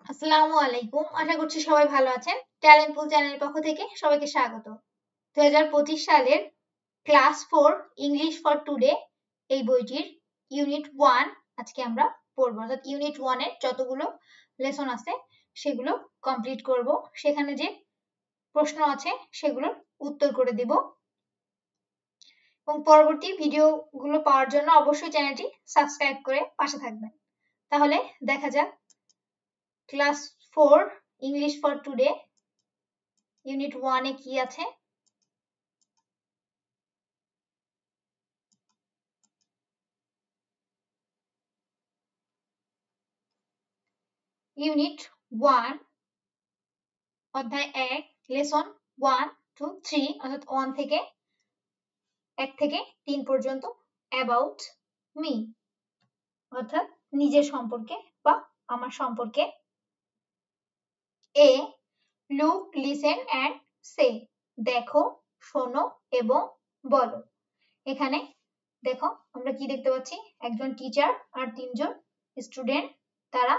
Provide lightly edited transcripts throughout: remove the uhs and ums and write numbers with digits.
আসসালামু আলাইকুম, আশা করছি সবাই ভালো আছেন। ট্যালেন্ট পুল চ্যানেলের পক্ষ থেকে সবাইকে স্বাগত। 2025 সালের ক্লাস 4 ইংলিশ ফর টুডে এই বইটির ইউনিট 1 আজকে আমরা পড়ব। অর্থাৎ ইউনিট 1 এর যতগুলো লেসন আছে সেগুলো কমপ্লিট করব। সেখানে যে প্রশ্ন আছে সেগুলোর উত্তর করে দেব এবং পরবর্তী ভিডিওগুলো পাওয়ার জন্য অবশ্যই চ্যানেলটি সাবস্ক্রাইব করে পাশে থাকবেন। তাহলে দেখা যাক class 4 English for today unit 1 এ কি আছে। ইউনিট 1 অধ্যায় 1 লেসন 1 2 3 অর্থাৎ 1 থেকে 1 থেকে 3 পর্যন্ত অ্যাবাউট মি অর্থাৎ নিজের সম্পর্কে বা আমার সম্পর্কে। এ লুক লিসেন অ্যান্ড সে দেখো শোনো এবং বলো। এখানে দেখো আমরা কি দেখতে পাচ্ছি, একজন টিচার আর তিনজন স্টুডেন্ট তারা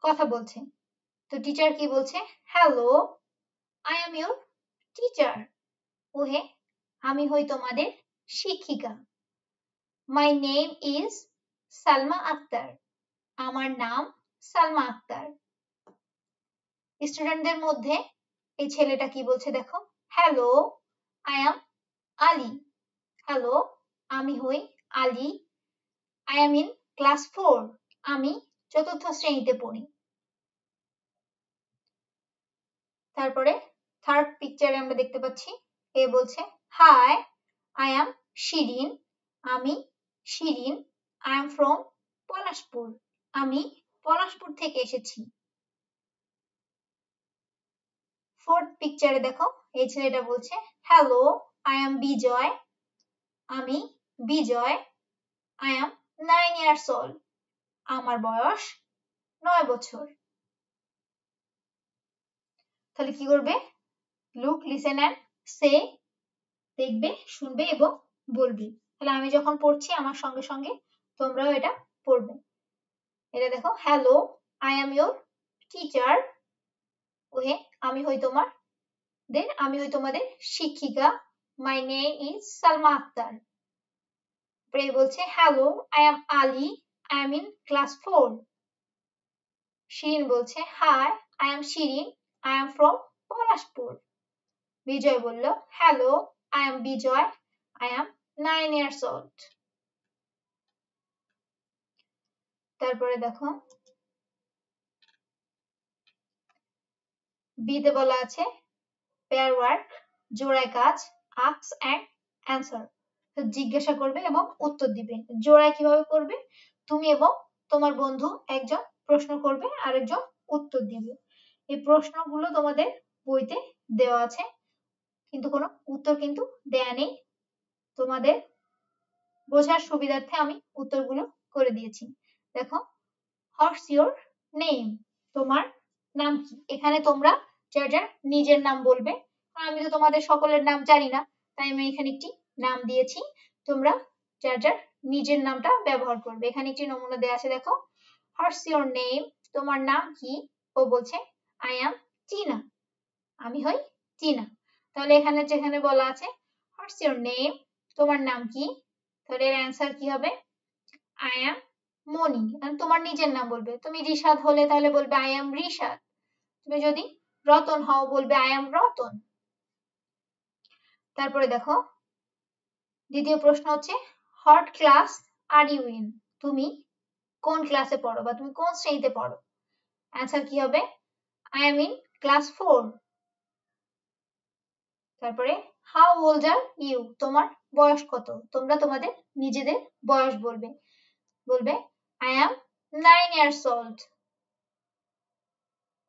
কথা বলছে। তো টিচার কি বলছে, hello I am your teacher. ওহে আমি হই তোমাদের শিক্ষিকা। My name is Salma Akter. আমার নাম সালমা আক্তার। স্টুডেন্টদের মধ্যে এই ছেলেটা কি বলছে দেখো, hello I am Ali. Hello আমি হই Ali. I am in class 4। আমি চতুর্থ শ্রেণীতে পড়ি। তারপরে থার্ড পিকচারে আমরা দেখতে পাচ্ছি এ বলছে, হাই আই এম শিরিন। আমি Shirin. I am from Palashpur. আমি পলাশপুর থেকে এসেছি। ফোর্থ পিকচারে দেখো এই ছেলেটা বলছে, হ্যালো আই এম বিজয়। আমি Bijoy. I am 9 years old. আমার বয়স 9 বছর। তাহলে কি করবে, লুক লিসেন অ্যান্ড সে দেখবে শুনবে এবং বলবি। তাহলে আমি যখন পড়ছি আমার সঙ্গে সঙ্গে তোমরাও এটা পড়বে। এটা দেখো, hello I am your teacher. ওহে আমি হই তোমাদের শিক্ষিকা। My name is Salma Akhtar. পরে বলছে, hello I am Ali. I am in class 4। Shirin বলছে, hi I am Shirin. I am from Palashpur. Bijoy বলল, hello I am Bijoy. I am 9 years old. তারপরে দেখো বিতে বলা আছে পেয়ার ওয়ার্ক জোড়ায় কাজ, আস্ক অ্যান্ড অ্যান্সার। জিজ্ঞাসা করবে এবং উত্তর দিবে। জোড়ায় কিভাবে করবে, তুমি এবং তোমার বন্ধু একজন প্রশ্ন করবে আরেকজন উত্তর দিবে। এই প্রশ্নগুলো তোমাদের বইতে দেওয়া আছে কিন্তু কোনো উত্তর কিন্তু দেয়া নেই। তোমাদের বোঝার সুবিধার্থে আমি উত্তরগুলো করে দিয়েছি। দেখো, হোয়াটস ইওর নেম, তোমার নাম কি। এখানে তোমরা যার যার নিজের নাম বলবে। আমি তো তোমাদের সকলের নাম জানি না, তাই আমি এখানে একটি নাম দিয়েছি। তোমরা যার যার নিজের নামটা ব্যবহার করবে। এখানে একটি নমুনা দেওয়া আছে দেখো, হোয়াটস ইওর নেম, তোমার নাম কি। ও বলছে আই অ্যাম টিনা। আমি হই টিনা। তাহলে এখানে যেখানে বলা আছে হোয়াটস ইওর নেম, তোমার নাম কি, তাহলে এর অ্যান্সার কি হবে, আই অ্যাম মনি। তোমার নিজের নাম বলবে। তুমি রিশাদ হলে তাহলে বলবে আই অ্যাম রিশাদ। তুমি যদি রতন হও বলবে আই অ্যাম রতন। তারপরে দেখো দ্বিতীয় প্রশ্ন হচ্ছে, what class are you in, তুমি কোন ক্লাসে পড়ো বা তুমি কোন শ্রেণীতে পড়ো। অ্যান্সার কি হবে, আই এম ইন ক্লাস 4। তারপরে হাউ ওল্ড আর ইউ, তোমার বয়স কত। তোমরা তোমাদের নিজেদের বয়স বলবে। বলবে আই অ্যাম 9 ইয়ার্স ওল্ড।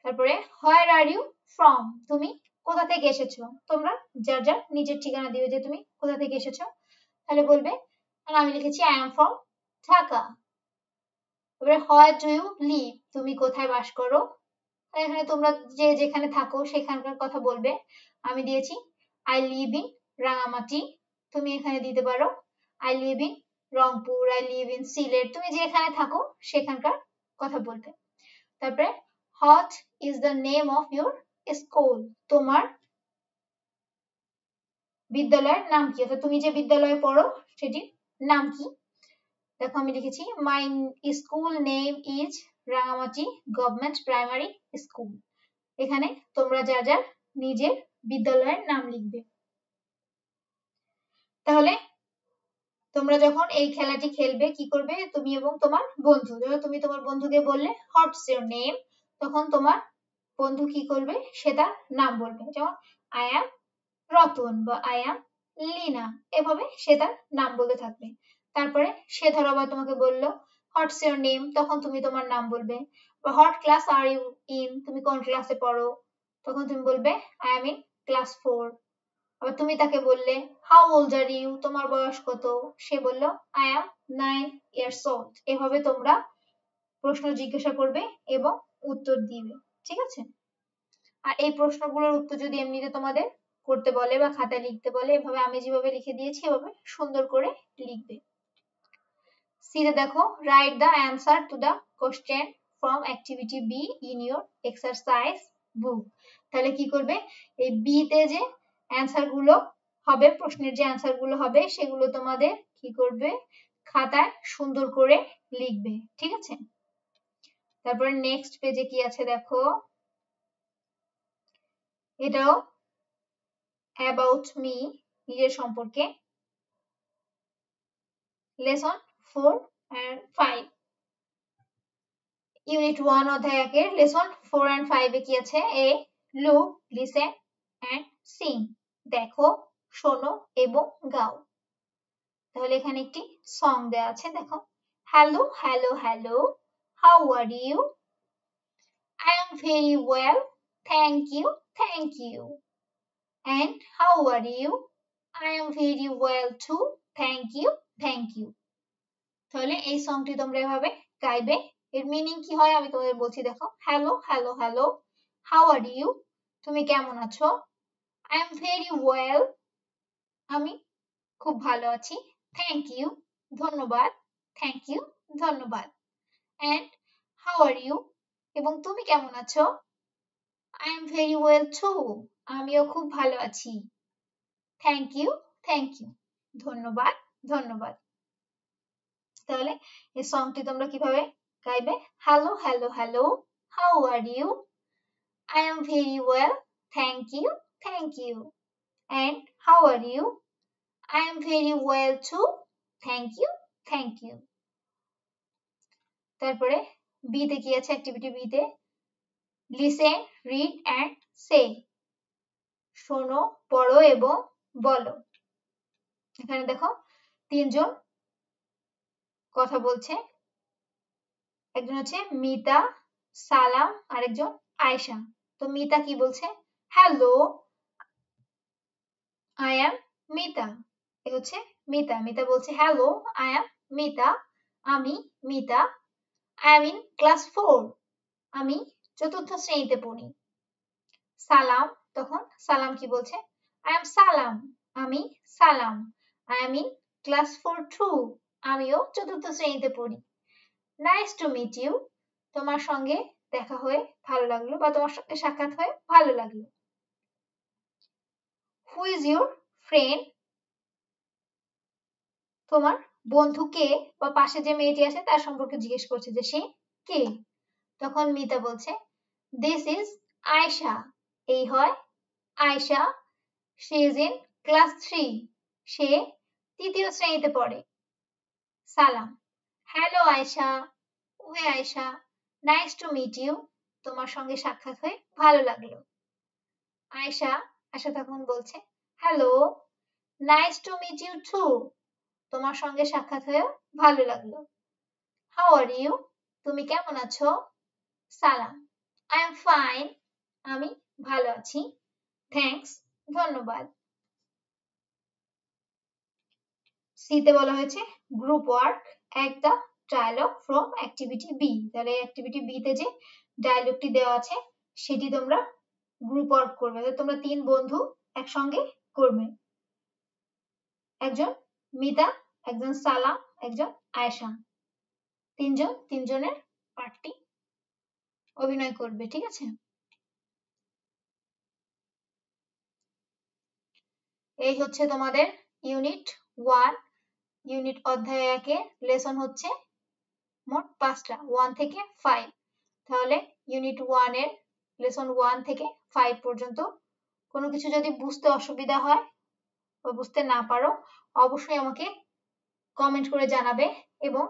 তারপরে হোয়ার আর ইউ ফ্রম, তুমি কোথা থেকে এসেছো। তোমরা যার যার নিজের ঠিকানা দিবে যে তুমি কোথা থেকে এসেছো। তাহলে বলবে, আমি লিখেছি আই এম ফ্রম ঢাকা। তারপরে হোয়ার ডু ইউ লিভ, তুমি কোথায় বাস করো। এখানে তোমরা যে যেখানে থাকো সেখানকার কথা বলবে। আমি দিয়েছি আই লিভ ইন রাঙামাটি। তুমি এখানে দিতে পারো I live in Rangpur, I live in Sylhet. তুমি যেখানে থাকো সেখানকার কথা বলবে। তারপরে what is the name of your school, তোমার বিদ্যালয়ের নাম কি, অর্থাৎ তুমি যে বিদ্যালয়ে পড়ো সেটির নাম কি। দেখো আমি লিখেছি my school name is Rangamati government primary school. এখানে তোমরা যার যার নিজের বিদ্যালয়ের নাম লিখবে। তাহলে তোমরা যখন এই খেলাটি খেলবে কি করবে, তুমি এবং তোমার বন্ধু, ধরো তুমি তোমার বন্ধুকে বললে হোয়াটস ইওর নেম, তখন তোমার বন্ধু কি করবে, সে তার নাম বলবে, যেমন আই অ্যাম রতন বা আই অ্যাম লিনা, এভাবে সে তার নাম বলতে থাকবে। তারপরে সে ধরো আবার তোমাকে বললো হোয়াটস ইওর নেম, তখন তুমি তোমার নাম বলবে। বা what class are you in, তুমি কোন ক্লাসে পড়ো, তখন তুমি বলবে আই অ্যাম ইন ক্লাস 4। আবার তুমি তাকে বললে হাউ ওল্ড আর ইউ, তোমার বয়স কত, সে বলল আই অ্যাম 9 ইয়ার্স ওল্ড। এভাবে তোমরা প্রশ্ন জিজ্ঞাসা করবে এবং উত্তর দিবে, ঠিক আছে। আর এই প্রশ্নগুলোর উত্তর যদি এমনিতে তোমাদের করতে বলে বা খাতায় লিখতে বলে, এভাবে আমি যেভাবে লিখে দিয়েছি এভাবে সুন্দর করে লিখবে। সিতে দেখো write the answer to the question from activity be in your exercise বুক। তাহলে কি করবে, এই বি তে যে অ্যান্সার গুলো হবে, প্রশ্নের যে অ্যান্সার গুলো হবে সেগুলো তোমাদের কি করবে, খাতায় সুন্দর করে লিখবে, ঠিক আছে। তারপরে নেক্সট পেজে কি আছে দেখো, এটাও অ্যাবাউট মি, নিজের সম্পর্কে, লেসন 4 and 5, ইউনিট 1 অধ্যায় 1 এর লেসন 4 and 5 এ কি আছে, a look listen and sing, দেখো শোনো এবং গাও। তাহলে এখানে একটি সং দেওয়া আছে, দেখো hello hello hello, how are you, I am very well, thank you thank you, and how are you, I am very well too, thank you thank you. তাহলে এই সংটি তোমরা এভাবে গাইবে। এর মিনিং কি হয় আমি তোমাদের বলছি, দেখো hello hello hello, how are you, তুমি কেমন আছো, আই এম ভেরি ওয়েল, আমি খুব ভালো আছি, থ্যাংক ইউ, ধন্যবাদ, থ্যাংক ইউ, ধন্যবাদ, এন্ড হাউ আর ইউ, এবং তুমি কেমন আছো, I am very well too, আমিও খুব ভালো আছি, থ্যাংক ইউ থ্যাংক ইউ, ধন্যবাদ ধন্যবাদ। তাহলে এই সংটি তোমরা কিভাবে গাইবে, hello hello hello, how are you, I am very well, thank you, thank you. And how are you? I am very well too, thank you, thank you. তারপরে B তে কি আছে, অ্যাক্টিভিটি বি তে লিসেন, রিড এন্ড সে, শোনো পড়ো এবং বলো। এখানে দেখো তিনজন কথা বলছে, একজন হচ্ছে মিতা, সালাম, আরেকজন আয়েশা। তো মিতা কি বলছে, হ্যালো আই অ্যাম মিতা, এ হচ্ছে মিতা। মিতা বলছে হ্যালো আই অ্যাম মিতা, আমি Mita, I am in class 4, আমি চতুর্থ শ্রেণীতে পড়ি। সালাম, তখন সালাম কি বলছে, আই অ্যাম সালাম, আমি Salam, I am in class 4 too, আমিও চতুর্থ শ্রেণীতে পড়ি। নাইস টু মিট ইউ, তোমার সঙ্গে দেখা হয়ে ভালো লাগলো বা তোমার সঙ্গে সাক্ষাৎ হয়ে ভালো লাগলো। হু ইজ ইউর ফ্রেন্ড, তোমার বন্ধু কে, বা পাশে যে মেয়েটি আছে তার সম্পর্কে জিজ্ঞেস করছে যে সে কে। তখন মিতা বলছে দিস ইজ আয়েশা, এই হয় Ayesha, she is in class 3, সে তৃতীয় শ্রেণীতে পড়ে। সালাম, হ্যালো আয়েশা, ওহে Ayesha, nice to meet you, তোমার সঙ্গে সাক্ষাৎ হয়ে ভালো লাগলো। আয়েশা, আয়েশা তখন বলছে hello, nice to meet you too, তোমার সঙ্গে সাক্ষাৎ হয়ে ভালো লাগলো। হাউ আর ইউ, তুমি কেমন আছো। সালাম, আই এম ফাইন, আমি ভালো আছি। থ্যাঙ্কস, ধন্যবাদ। সিতে বলা হয়েছে group work at the dialogue from activity b. তাহলে অ্যাক্টিভিটি বি তে যে ডায়ালগটি দেওয়া আছে সেটি তোমরা গ্রুপ ওয়ার্ক করবে, তোমরা তিন বন্ধু একসঙ্গে করবে, একজন মিতা, একজন সালাম, একজন আয়েশা, তিনজন তিনজনের পার্টটি অভিনয় করবে, ঠিক আছে? এই হচ্ছে তোমাদের ইউনিট 1, ইউনিট অধ্যায় 1 লেসন হচ্ছে মোট 5টা, 1 থেকে 5। তাহলে ইউনিট 1 এর লেসন 1 থেকে 5 পর্যন্ত কোনো কিছু যদি বুঝতে অসুবিধা হয় বা বুঝতে না পারো অবশ্যই আমাকে কমেন্ট করে জানাবে, এবং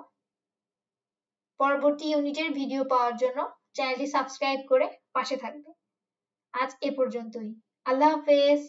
পরবর্তী ইউনিটের ভিডিও পাওয়ার জন্য চ্যানেলটি সাবস্ক্রাইব করে পাশে থাকবে। আজ এ পর্যন্তই। আল্লাহ হাফেজ।